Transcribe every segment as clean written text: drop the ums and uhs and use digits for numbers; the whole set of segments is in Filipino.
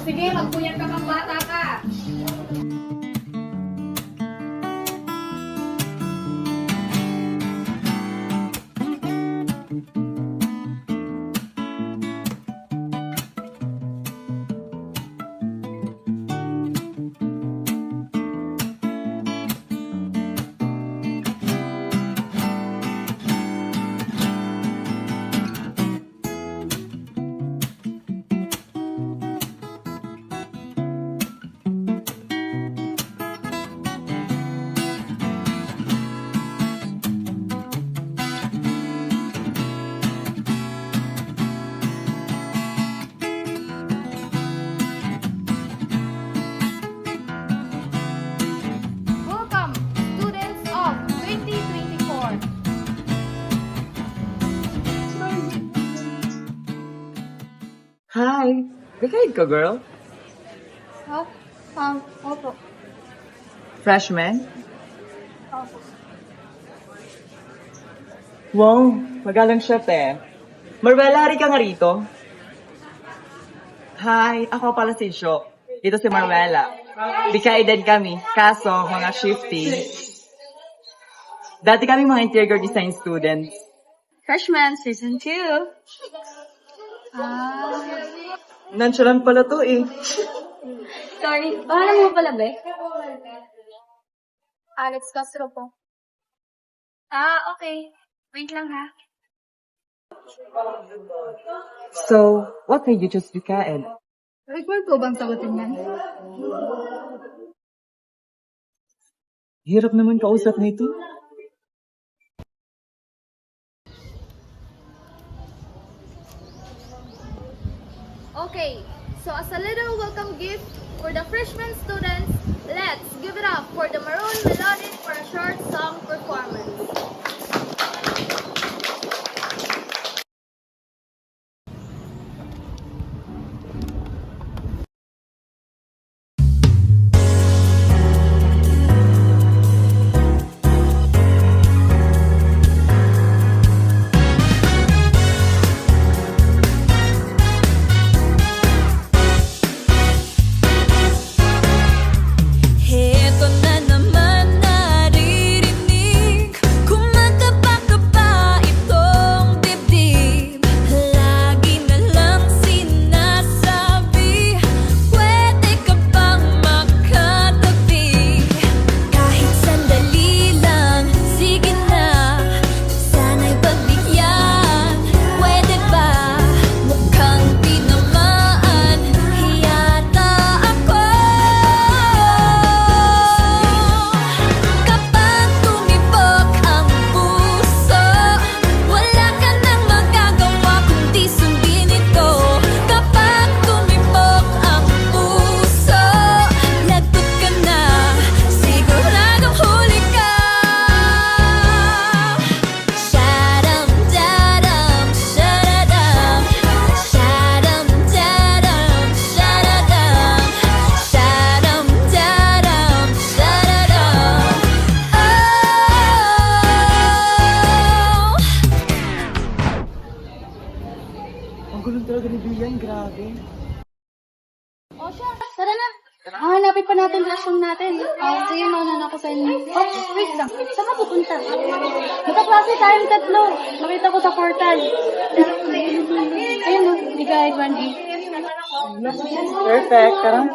Sige, magpuyat ka pang bata ka. Welcome, students of 2024. Hi! Bigayad ka, girl? Ha? Opo. Freshman? Opo. Wow, magalang chef eh. Marwela, hari ka nga rito. Hi, ako pala si Sho. Ito si Marwela. Bigay din kami, kaso mga shifty. Dati kami mga interior design students. Freshman season 2. Nonchalant pala to eh. Sorry, pangalan mo pala, Be? Alex Castro po. Okay. Wait lang ha. So, what made you choose Bigayad? Record ko bang sagutin yan? Hirap naman kausap nito. Okay, so as a little welcome gift for the freshman students, let's give it up for the Maroon Melodic for a short song performance. Heto na naman naririnig, kumakaba-kaba itong dibdib. Lagi na lang sinasabi, pwede ka bang makatabi? Kahit sandali lang, sige na, sana'y pagbigyan. Pwede ba? Mukhang tinamaan yata ako. Kapag tumibok ang puso, wala ka nang magagawa kundi sundin ito. Kapag tumibok ang puso, lagot ka na, siguradong huli ka. Sharam-daram, sharadam, sharam-daram, sharadam, sharam-daram, sharadam. Ang gulong talaga ni Bian, grabe. O siya, tara na. Hanapin pa natin relasyon natin. Sige, mauna na ako sa inyo. Oh, wait lang. Saan ka pupunta? Nakaklase tayong tatlo. Nakita ko sa portal. Ayun o, Bigay 1B. Perfect, tara.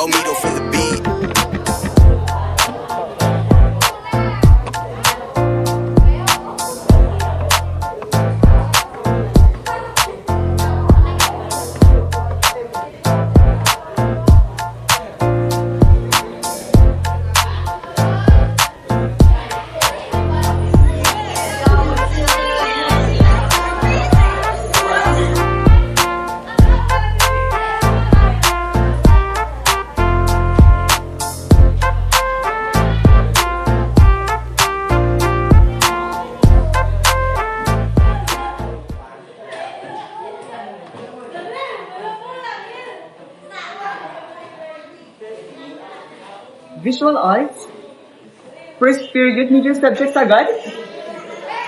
Omido for the beat. Visual arts? First period, major subjects agad?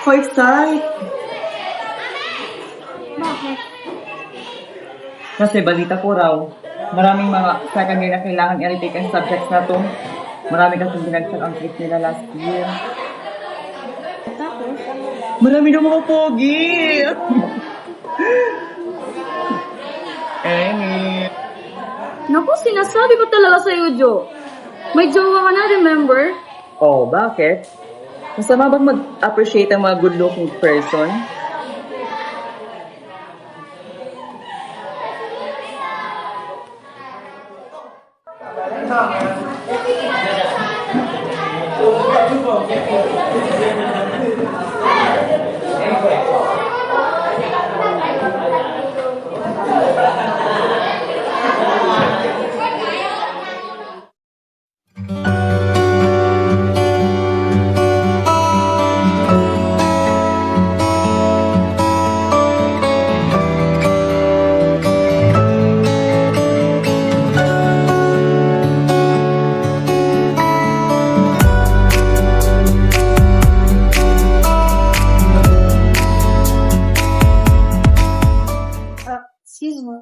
How excited! Bakit? Kasi balita ko raw, maraming mga second year na kailangan i-retake ang subjects na to. Marami kasing binagsak ang grade nila last year. Tapos? Marami daw mga pogi! Amy. Naku, sinasabi ko talaga sa'yo, Jo. May jowa ka na, remember? Oh, bakit? Masama bang mag-appreciate ang mga good-looking person? Excuse me.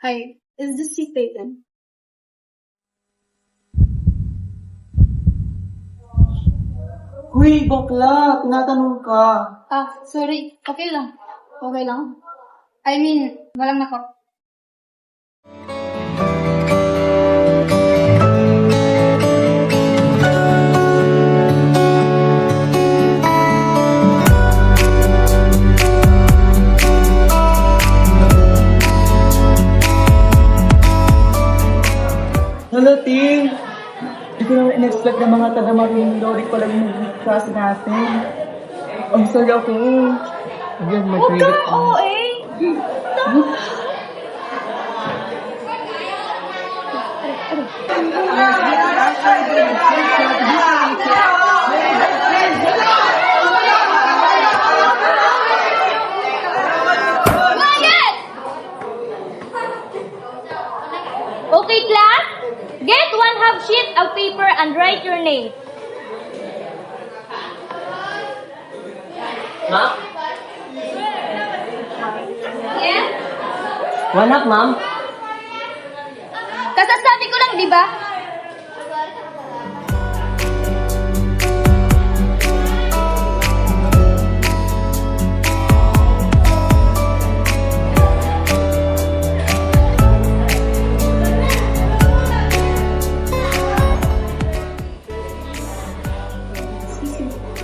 Hi, is this seat taken? Huy, bakla! Tinatanong ka. Sorry. Okay lang. Okay lang. I mean, walang nako. Hello, team! Hindi ko naman in-expect na mga taga-marine Loric pala yung mag-class natin. Ang sorry ako. Again, may Huwag credit. kang OA! Quiet! Okay, class? Get one half sheet of paper and write your name. Ma'am? Yes? Wala, ma'am. Kasasabi ko lang, di ba?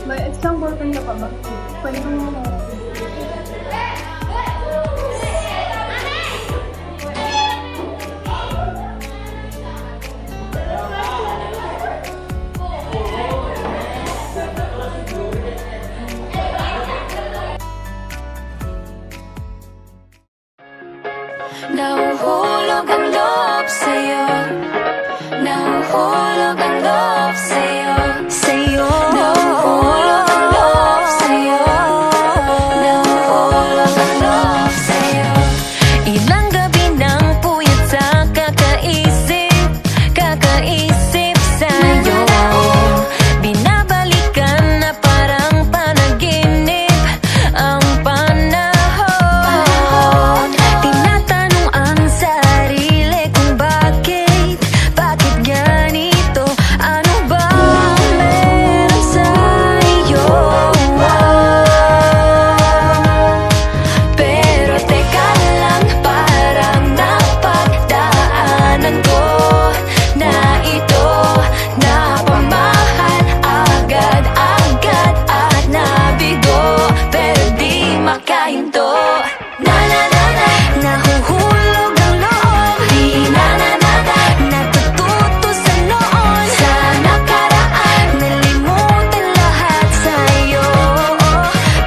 May exam ballpen ka pa ba? Pwede mo Nahuhulog ang loob sa'yo. Nahuhulog ang loob sa'yo. Nahuhulog ang loob sa'yo. Nahuhulog ang loob sa'yo. Ilang gabi nang puyat sa kakaisip sa'yo. Binabalikan na parang panaginip ang panahon. Tinatanong ang sarili kung bakit ganito? Ano ba ang meron sa'yo? Pero teka lang, parang napagdaanan ko na ito. Napamahal agad-agad at nabigo, pero di makahinto. Na na na na, nahuhulog ang loob. Di na na na na, natututo sa noon. Sa nakaraan, nalimutan lahat sa'yo.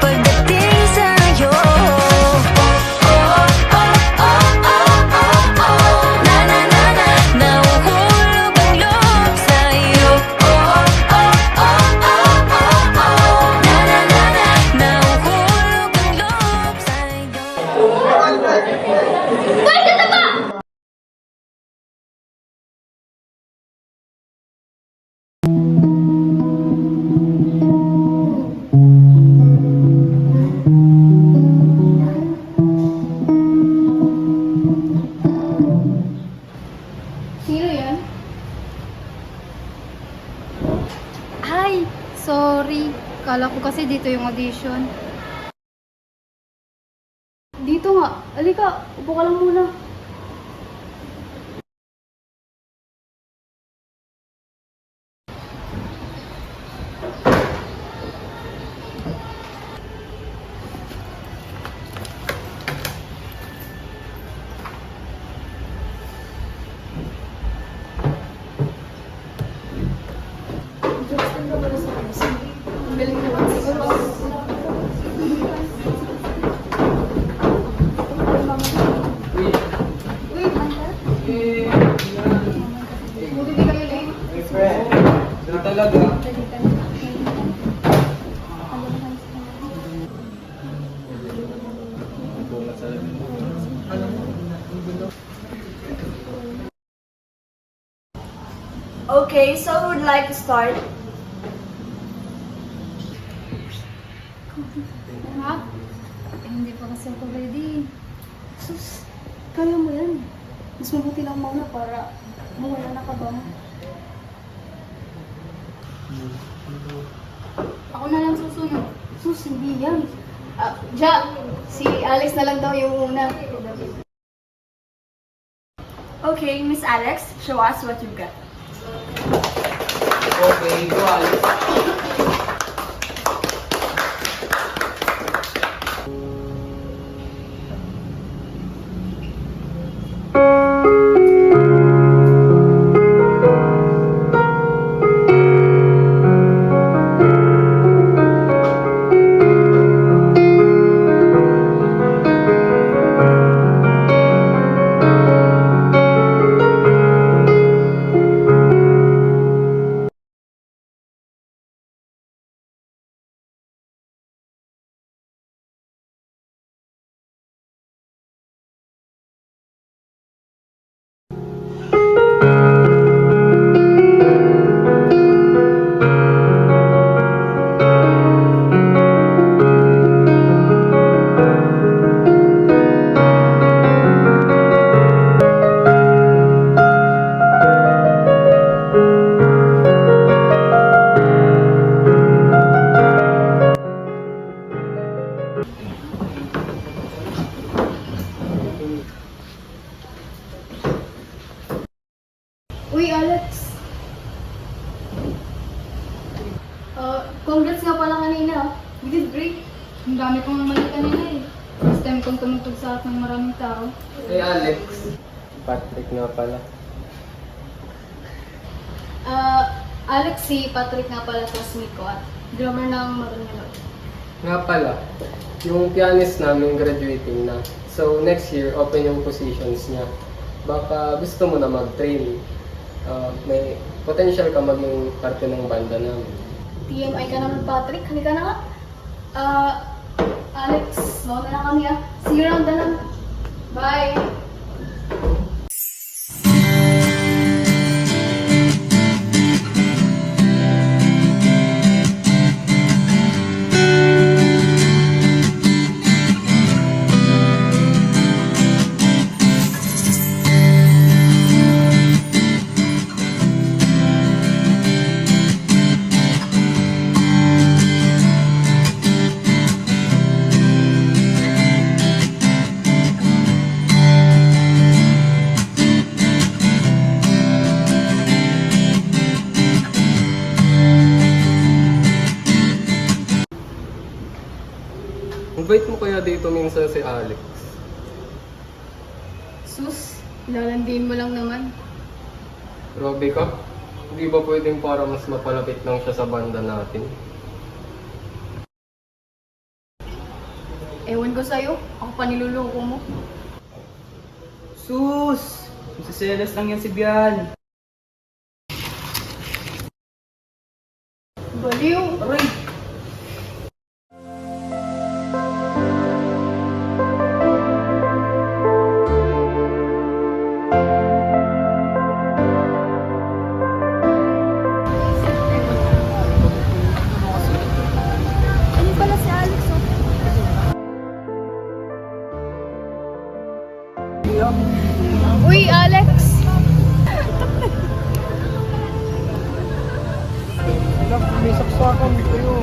Pagdating sa'yo, na na na na, nahuhulog ang loob sa'yo. Na na na na, nahuhulog ang loob sa'yo. dito yung audition. Dito nga. Alika, upo ka lang muna. Okay, so who would like to start? Ha? Hindi pa kasi ako ready. Sus, kaya mo yan. Mas mabuti lang muna para mawala na ka ba? Ako na lang susunod. Sus, hindi yan. Si Alex na lang daw yung una. Okay, Miss Alex, show us what you've got. Okay, go Alex. Uy, Alex. Congrats nga pala kanina. You did great. Ang dami kong mali kanina eh. First time kong tumutog sa harap ng maraming tao. Hey Alex, Patrick nga pala. Alex, si Patrick nga pala classmate ko at drummer ng Maranelo. Nga pala, yung pianist namin graduating na. So next year, open yung positions niya. Baka gusto mo na mag-train. May potential ka maging parte ng banda namin. TMI ka naman, Patrick. Halika na nga. Alex, mauna na kami ah. See you around na lang. Bye! Invite mo kaya dito minsan si Alex? Sus, lalandiin mo lang naman. Grabe ka? Hindi ba pwedeng para mas mapalapit lang siya sa banda natin? Ewan ko sa'yo. Ako pa niluloko mo. Sus! Masaselos lang yan si Bian. Baliw! Aray! Ano pala si Alex, oh? Uy, Alex! May saksakan kayo.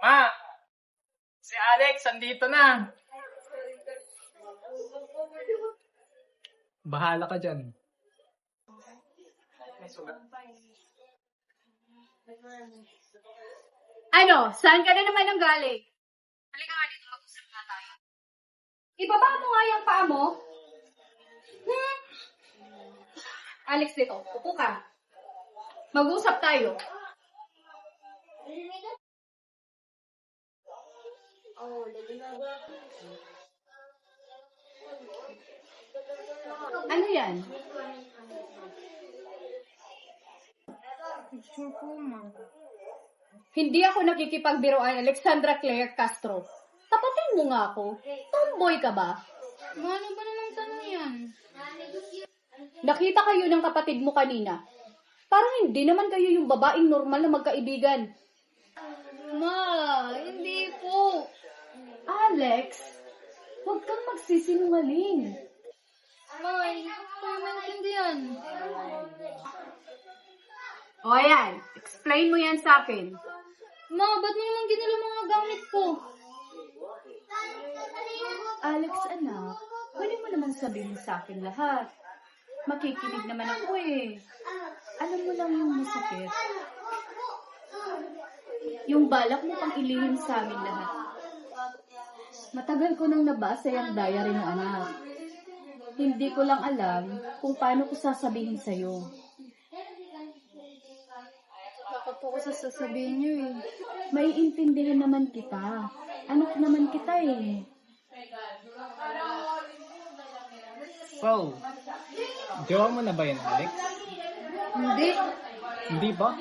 Ma! Si Alex, andito na! Bahala ka dyan. Ano? Saan ka na naman ang galing? Halika nga dito, mag-usap na tayo. Ibaba mo nga yung paa mo. Hmm? Alex, dito. Upo ka. Mag-usap tayo. Ano yan? Hindi ako nakikipagbiroan, Alexandra Claire Castro. Tapatin mo nga ako. Tomboy ka ba? Ano ba naman tanong yan? Nakita kayo ng kapatid mo kanina. Parang hindi naman kayo yung babaeng normal na magkaibigan. Ma, hindi po. Alex, huwag kang magsisinungaling. Ma, hindi ko maintindihan. O ayan, explain mo yan sa akin. Ma, ba't mo naman ginala mga gamit ko? Alex, anak, pwede mo naman sabihin sa akin lahat. Makikinig naman ako eh. Alam mo lang yung masakit. Yung balak mo pang ilihim sa amin lahat. Matagal ko nang nabasa yung diary mo, anak. Hindi ko lang alam kung paano ko sasabihin sa'yo. Bakit po ko sasabihin niyo eh? Maiintindihan naman kita. Anak naman kita eh. So, jowa mo na ba yan, Alex? Hindi. Hindi ba?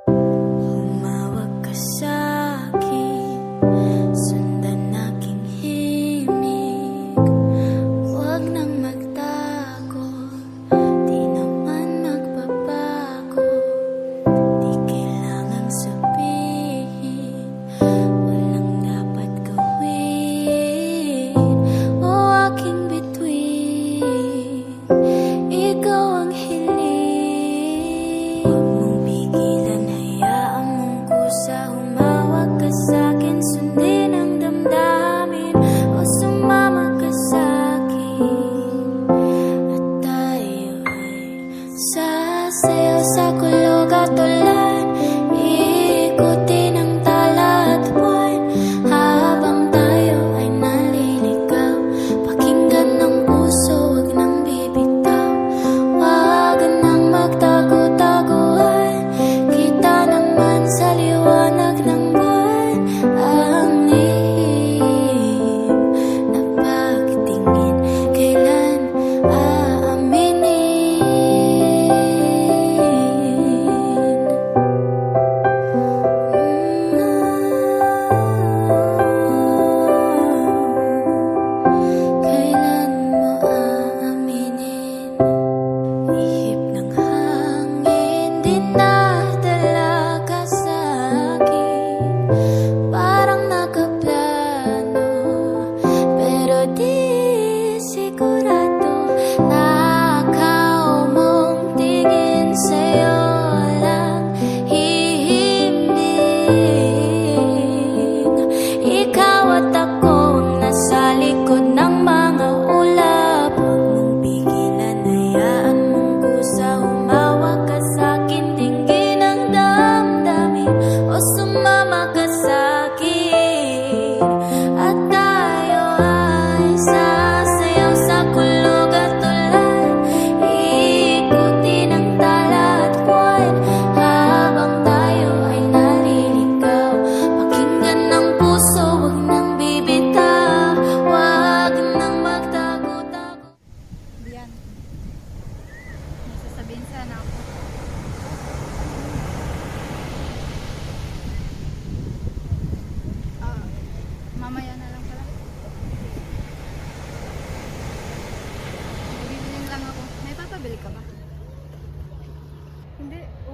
Humawak ka sa'kin, sundan aking himig. Huwag nang magtago, di naman magbabago. Di kailangang sabihin, walang dapat gawin. O aking bituin, ikaw ang hiling. Huwag mong pigilan, hayaan mong kusa. Humawak ka sa'kin, sundin ang damdamin. O sumama ka sa'kin, at tayo ay sasayaw sa kulog at ulan. Ikutin ang tala at buwan, habang tayo ay naliligaw. Pakinggan ng puso, wag nang bibitaw. Wag nang magtago-taguan, kita naman sa liwanag ng buwan. Ang lihim na pagtingin, kailan aaminin?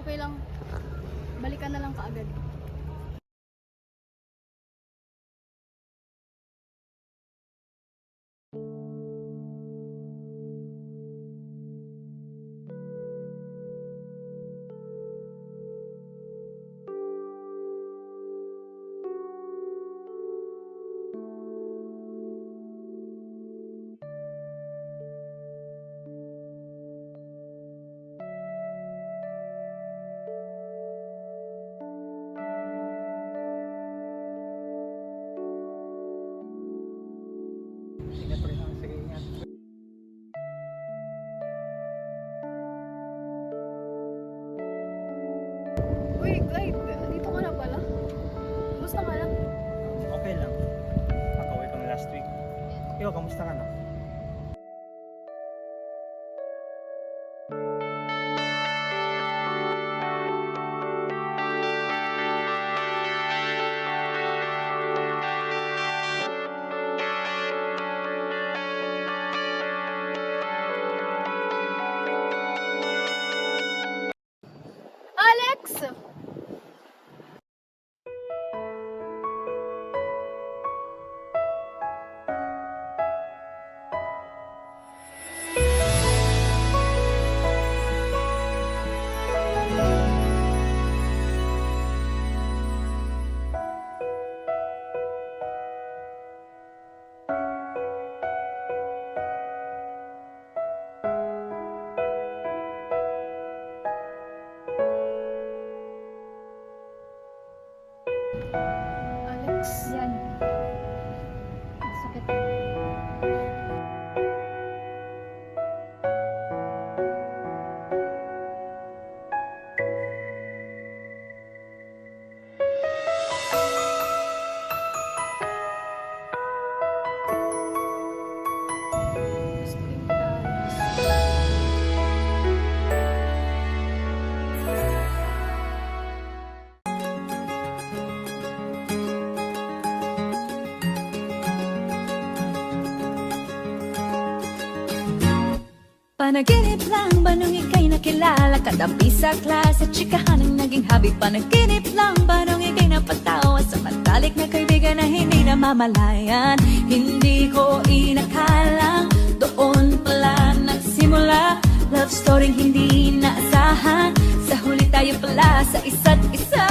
Okay lang. Balikan na lang kaagad. Uy, guide. Dito ka na pala. Kumusta ka lang? Okay lang. Nakauwi kami last week. Ikaw, kamusta ka na? Alex! Alex. Yan. Sakit. Gusto rin kita, Alex. Panaginip lang ba nung ika'y nakilala? Katabi sa klase, tsikahan ang naging hobby. Panaginip lang ba nung ika'y napatawa sa matalik na kaibigan na hindi namamalayan? Hindi ko inakalang doon pala nagsimula. Love story hindi naasahan, sa huli tayo pala sa isa't isa.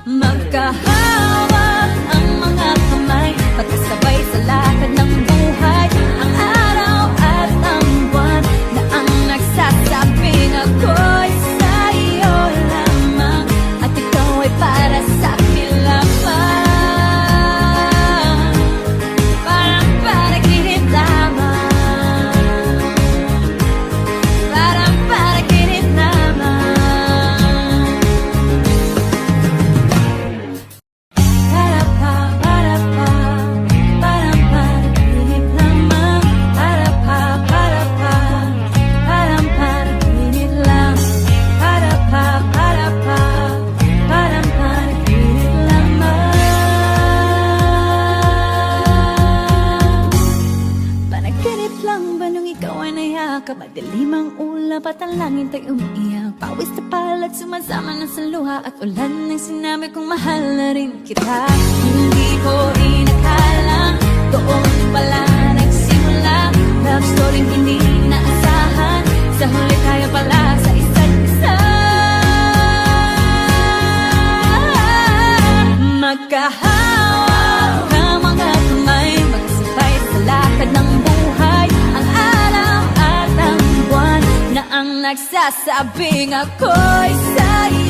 Magkahawak ang mga kamay, magkasabay sa lakad ng buhay. Ang araw at ang buwan na ang nagsasabing ako'y sa'yo lamang, at ikaw ay para sa'kin lamang. Parang panaginip lamang, parang panaginip lamang. Para pa, parang panaginip lamang. Para pa, parang panaginip lang. Para pa, parang panaginip lamang. Panaginip lang ba nung ikaw ay nayakap? Madilim ang ulap at ang langit ay umiiyak. Pawis na palat, sumasama na sa luha, at ulan ng sinabi kong mahal na rin kita. Hindi ko inakalang doon pala nagsimula. Love story hindi naasahan, sa huli tayo pala sa isa't isa. Magkahawak ang mga kamay, magsabay sa lakad ng buhay. Ang araw at ang buwan na ang nagsasabing ako'y sa'yo